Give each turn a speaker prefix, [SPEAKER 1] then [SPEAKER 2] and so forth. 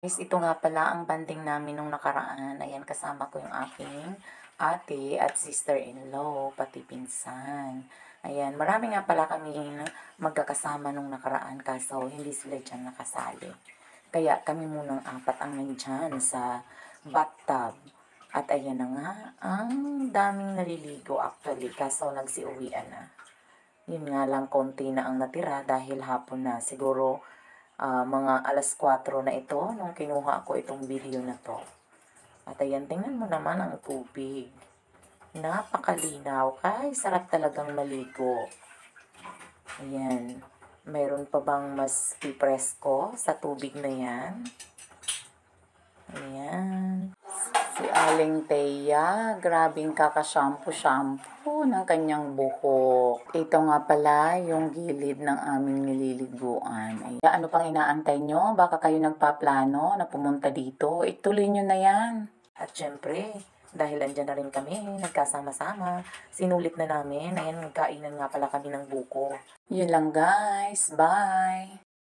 [SPEAKER 1] Guys, ito nga pala ang banding namin nung nakaraan. Ayan, kasama ko yung aking ate at sister-in-law, pati pinsan. Ayan, marami nga pala kami magkakasama nung nakaraan kaso hindi sila dyan nakasali. Kaya kami munang apat ang nandyan sa bathtub. At ayan na nga, ang daming naliligo actually kaso nagsiuwian na. Yun nga lang, konti na ang natira dahil hapon na. Siguro mga alas 4 na ito nung kinuha ko itong video na to. At ayan, tingnan mo naman ang tubig. Napakalinaw. Kay sarap talagang maligo. Ayan. Mayroon pa bang mas pipresko sa tubig na yan? Ayan. Si Aling Teya, grabing kaka-shampoo ng kanyang buhok. Ito nga pala yung gilid ng aming nililiguan. Ayan. Ano pang inaantay nyo? Baka kayo nagpaplano na pumunta dito. Ituloy nyo na yan. At syempre, dahil andyan na rin kami, nagkasama-sama, sinulit na namin. Ayan, nagkainan nga pala kami ng buko. Yun lang guys. Bye!